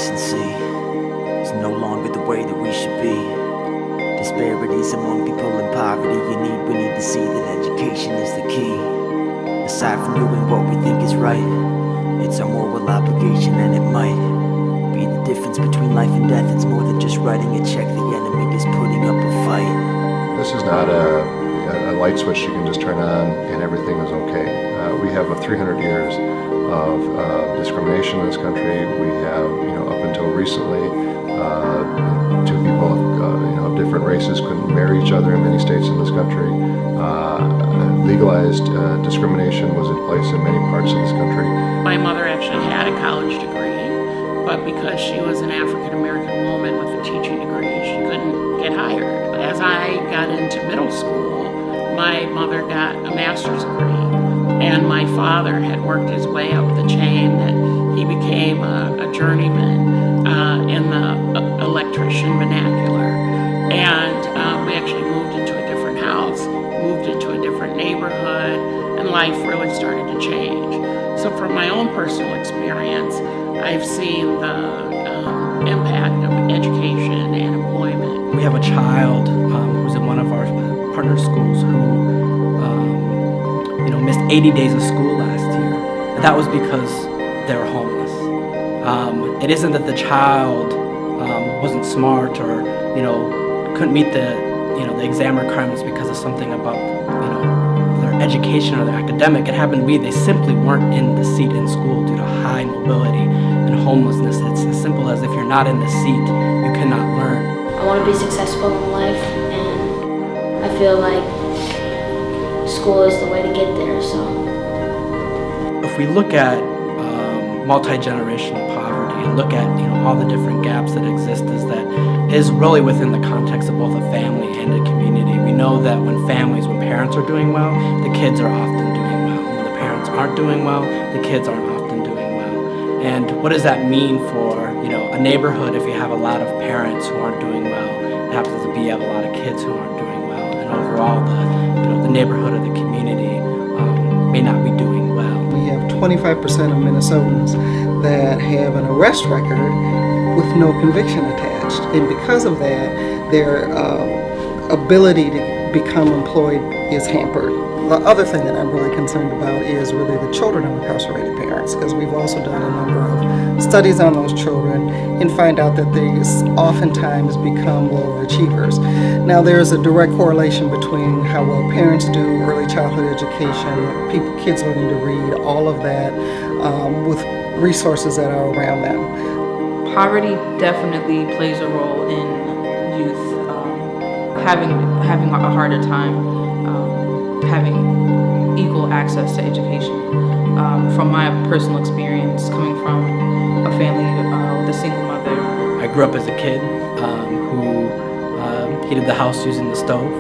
decency is no longer the way that we should be. Disparities among people in poverty we need to see that education is the key. Aside from doing what we think is right, it's our moral obligation, and it might be the difference between life and death. It's more than just writing a check, the enemy is putting up a fight. This is not a light switch you can just turn on and everything is okay. We have 300 years of discrimination in this country. We have, up until recently, two people of different races couldn't marry each other in many states in this country. Legalized discrimination was in place in many parts of this country. My mother actually had a college degree, but because she was an African-American woman with a teaching degree, she couldn't get hired. As I got into middle school, my mother got a master's degree, and my father had worked his way up the chain that he became a journeyman in the electrician vernacular. And we actually moved into a different house, moved into a different neighborhood, and life really started to change. So from my own personal experience, I've seen the impact of education and employment. We have a child who's in one of our partner schools who missed 80 days of school last year. And that was because they were homeless. It isn't that the child wasn't smart or couldn't meet the exam requirements because of something about their education or their academic. It happened to be they simply weren't in the seat in school due to high mobility and homelessness. It's as simple as if you're not in the seat, you cannot learn. I want to be successful in life, and I feel like school is the way to get there. So if we look at multi-generational poverty and look at all the different gaps that exist, is really within the context of both a family and a community. We know that when parents are doing well, the kids are often doing well. When the parents aren't doing well, the kids aren't often doing well. And what does that mean for a neighborhood if you have a lot of parents who aren't doing well? It happens to be you have a lot of kids who aren't doing well, and overall the neighborhood or the community may not be doing well. We have 25% of Minnesotans that have an arrest record with no conviction attached, and because of that, their ability to become employed is hampered. The other thing that I'm really concerned about is really the children of incarcerated parents, because we've also done a number of studies on those children and find out that they oftentimes become low achievers. Now, there's a direct correlation between how well parents do, early childhood education, kids learning to read, all of that, with resources that are around them. Poverty definitely plays a role in youth having a harder time having equal access to education. From my personal experience, coming from a family with a single mother. I grew up as a kid who heated the house using the stove.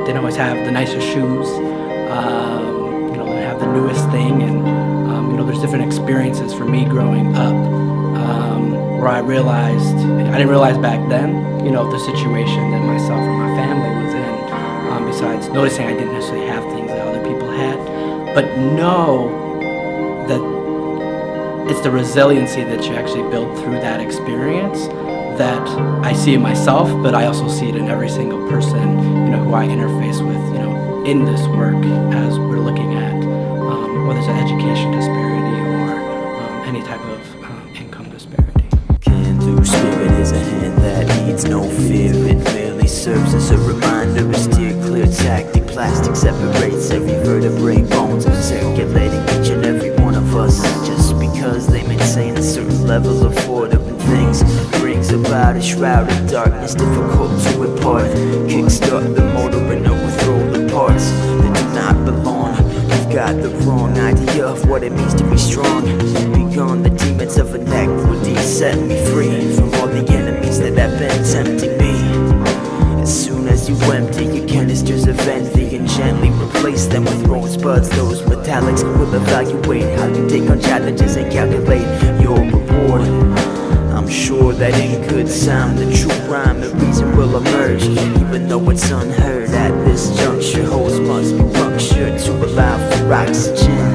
Didn't always have the nicest shoes. Didn't have the newest thing, and there's different experiences for me growing up where I didn't realize back then, the situation that myself and my family was in. Besides noticing I didn't necessarily have things that other people had, but know that it's the resiliency that you actually build through that experience that I see in myself, but I also see it in every single person, who I interface with, in this work as we're looking at whether it's an education disparity or any type of income disparity. Can-do spirit is a hand that needs no fear. It merely serves as a reminder, a steer clear tactic. Plastic separates every vertebrae, bones are circulating each and every one of us. Just because they maintain a certain level of order in things brings about a shroud of darkness difficult to impart. Kickstart the motor and overthrow the parts that do not belong. You've got the wrong idea of what it means to be strong. Beyond the demons of inequity, set me free from all the enemies that have been tempting me. As soon as you empty your canisters of envy and gently replace them with rosebuds, those metallics will evaluate how you take on challenges and calculate your reward. I'm sure that in good time the true rhyme and reason will emerge, even though it's unheard at this juncture. Holes must be punctured to allow for oxygen.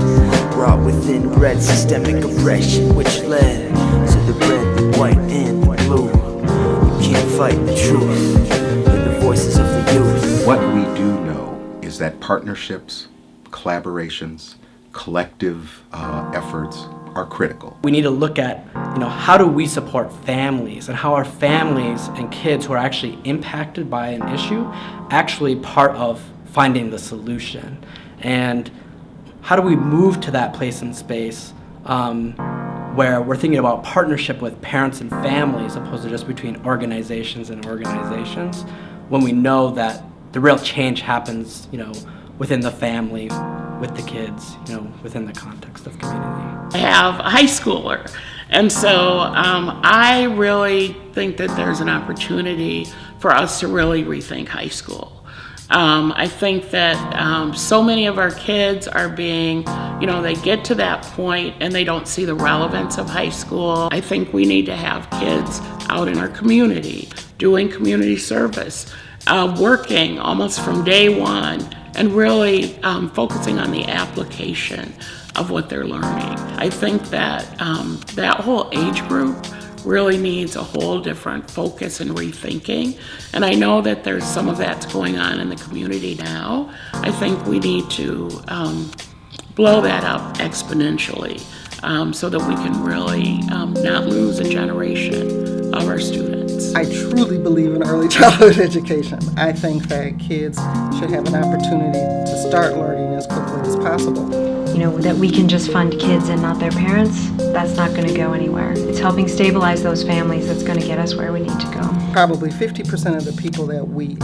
brought within bred systemic oppression, which led to the red, the white, and the blue. You can't fight the truth in the voices of the youth. What we do know is that partnerships, collaborations, collective efforts are critical. We need to look at, how do we support families, and how are families and kids who are actually impacted by an issue actually part of finding the solution? And how do we move to that place and space where we're thinking about partnership with parents and families opposed to just between organizations and organizations, when we know that the real change happens, within the family, with the kids, within the context of community. I have a high schooler, and so I really think that there's an opportunity for us to really rethink high school. I think that so many of our kids are being, they get to that point and they don't see the relevance of high school. I think we need to have kids out in our community doing community service, working almost from day one, and really focusing on the application of what they're learning. I think that that whole age group really needs a whole different focus and rethinking. And I know that there's some of that's going on in the community now. I think we need to blow that up exponentially so that we can really not lose a generation of our students. I truly believe in early childhood education. I think that kids should have an opportunity to start learning as quickly as possible. That we can just fund kids and not their parents, that's not going to go anywhere. It's helping stabilize those families that's going to get us where we need to go. Probably 50% of the people that we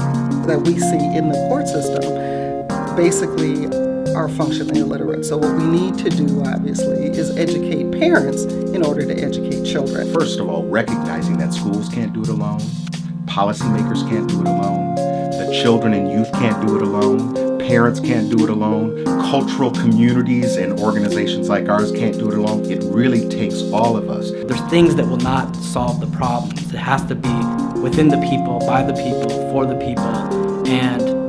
see in the court system basically are functionally illiterate. So what we need to do, obviously, is educate parents in order to educate children. First of all, recognizing that schools can't do it alone, policymakers can't do it alone, the children and youth can't do it alone, parents can't do it alone, cultural communities and organizations like ours can't do it alone. It really takes all of us. There's things that will not solve the problems. It has to be within the people, by the people, for the people, and,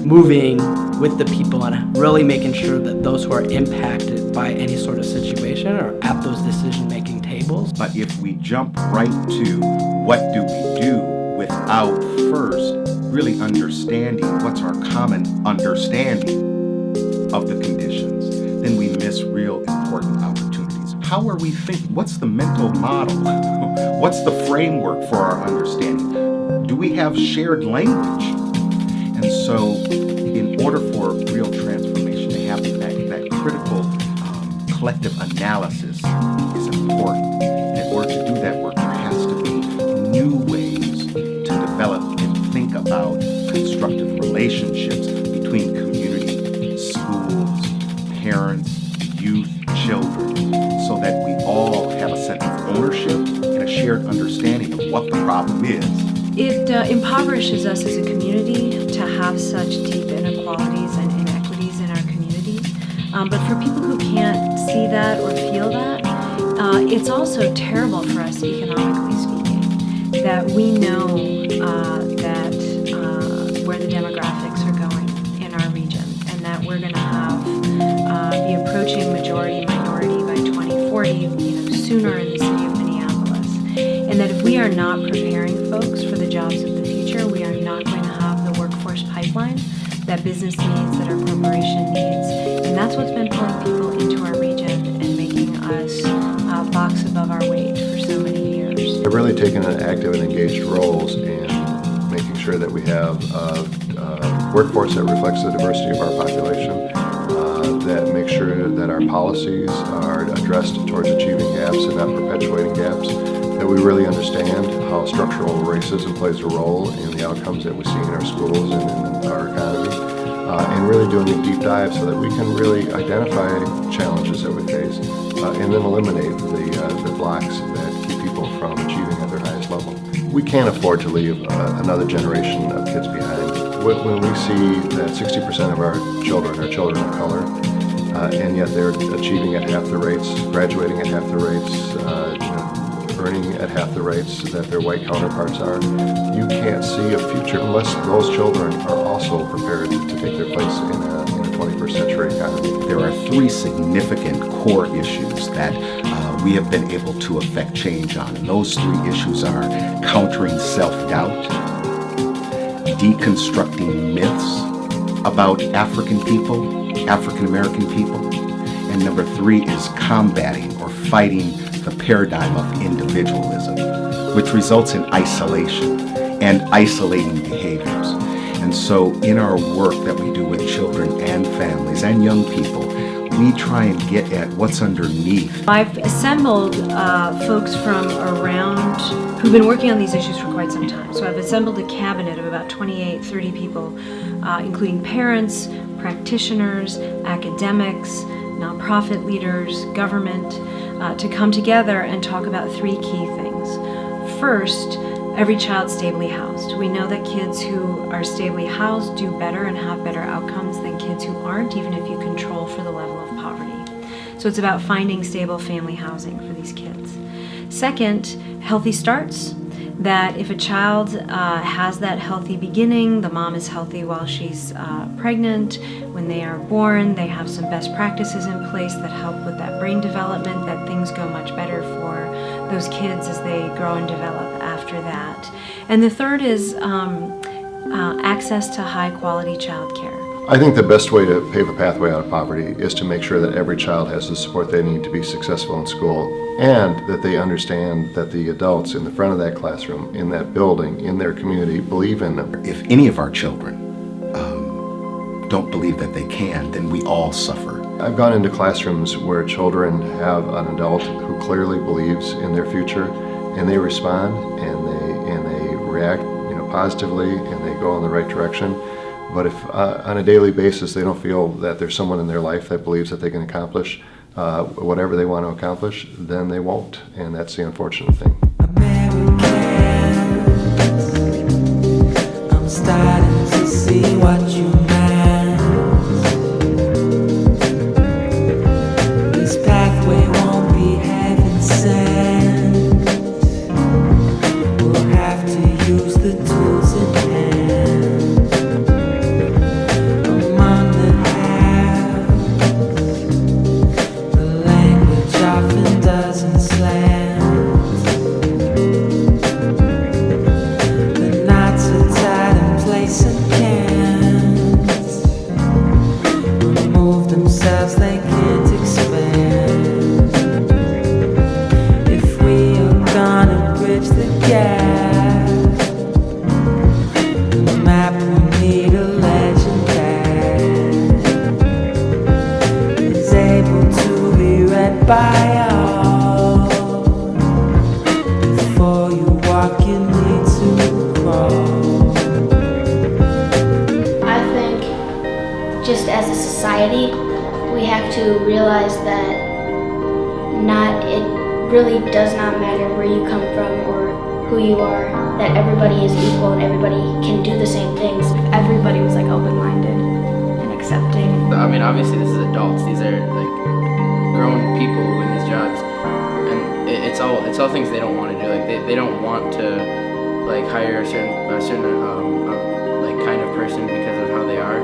moving with the people and really making sure that those who are impacted by any sort of situation are at those decision-making tables. But if we jump right to what do we do without first really understanding what's our common understanding of the conditions, then we miss real important opportunities. How are we thinking? What's the mental model? What's the framework for our understanding? Do we have shared language? And so in order for real transformation to happen, that critical collective analysis is important. And in order to do that work, there has to be new ways to develop and think about constructive relationships between community, schools, parents, youth, children, so that we all have a sense of ownership and a shared understanding of what the problem is. It impoverishes us as a community to have such deep inequalities and inequities in our communities. But for people who can't see that or feel that, it's also terrible for us economically speaking, that we know that where the demographics are going in our region, and that we're going to have the approaching majority minority by 2040, sooner in the city of Minneapolis. And that if we are not preparing folks for the jobs of the future, we are not going to have the workforce pipeline that business needs, that our corporation needs. And that's what's been pulling people into our region and making us box above our weight for so many years. They've really taken an active and engaged roles in making sure that we have a workforce that reflects the diversity of our population, that makes sure that our policies are addressed towards achieving gaps and not perpetuating gaps, that we really understand how structural racism plays a role in the outcomes that we see in our schools and in our economy, and really doing a deep dive so that we can really identify challenges that we face and then eliminate the blocks that keep people from achieving at their highest level. We can't afford to leave another generation of kids behind. When we see that 60% of our children are children of color, and yet they're achieving at half the rates, graduating at half the rates, earning at half the rates that their white counterparts are, you can't see a future unless those children are also prepared to take their place in a 21st century economy. There are three significant core issues that we have been able to affect change on. And those three issues are countering self-doubt, deconstructing myths about African people, African American people, and number three is combating or fighting the paradigm of individualism, which results in isolation and isolating behaviors. And so in our work that we do with children and families and young people, we try and get at what's underneath. I've assembled folks from around who've been working on these issues for quite some time. So I've assembled a cabinet of about 28, 30 people, including parents, practitioners, academics, nonprofit leaders, government, to come together and talk about three key things. First, every child stably housed. We know that kids who are stably housed do better and have better outcomes than kids who aren't, even if you control for the level of poverty. So it's about finding stable family housing for these kids. Second, healthy starts. That if a child has that healthy beginning, the mom is healthy while she's pregnant, when they are born, they have some best practices in place that help with that brain development, that things go much better for those kids as they grow and develop after that. And the third is access to high quality child care. I think the best way to pave a pathway out of poverty is to make sure that every child has the support they need to be successful in school, and that they understand that the adults in the front of that classroom, in that building, in their community, believe in them. If any of our children don't believe that they can, then we all suffer. I've gone into classrooms where children have an adult who clearly believes in their future, and they respond and they react, positively, and they go in the right direction. But if on a daily basis they don't feel that there's someone in their life that believes that they can accomplish whatever they want to accomplish, then they won't, and that's the unfortunate thing. I'm starting to see what you meant. This pathway won't be heaven sent. We'll have to use the tools in hand. Among the haves, the language often doesn't slant. The knots are tied in place and can't remove themselves, they can't expand. If we are gonna bridge the gap, the map will need a legend that is able to be read by all. Before you walk, you need to crawl. I think just as a society, we have to realize that it really does not matter where you come from or who you are, that everybody is equal and everybody can do the same things. If everybody was like open-minded and accepting. I mean, obviously this is adults. These are like grown people in these jobs, and it's all things they don't want to do. Like they don't want to like hire a certain like kind of person because of how they are.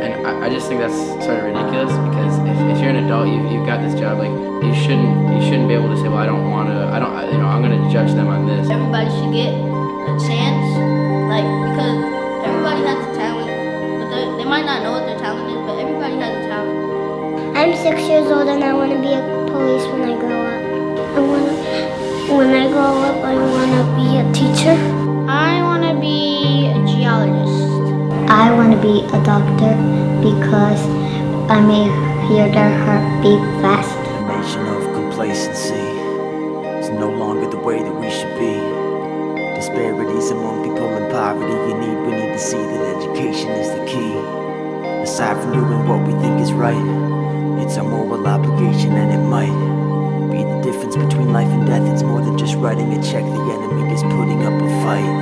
And I just think that's sort of ridiculous, because if you're an adult, you've got this job, like you shouldn't be able to say, well, I'm gonna judge them on this. Everybody should get a chance, because everybody has a talent, but they might not know what their talent is, but everybody has a talent. I'm 6 years old and I want to be a police when I grow up. When I grow up, I want to be a teacher. I want to be a geologist. I want to be a doctor because I may hear their heart beat fast. A nation of complacency is no longer the way that we should be. Disparities among people in poverty, we need to see that education is the key. Aside from doing what we think is right, it's our moral obligation, and it might be the difference between life and death. It's more than just writing a check, the enemy is putting up a fight.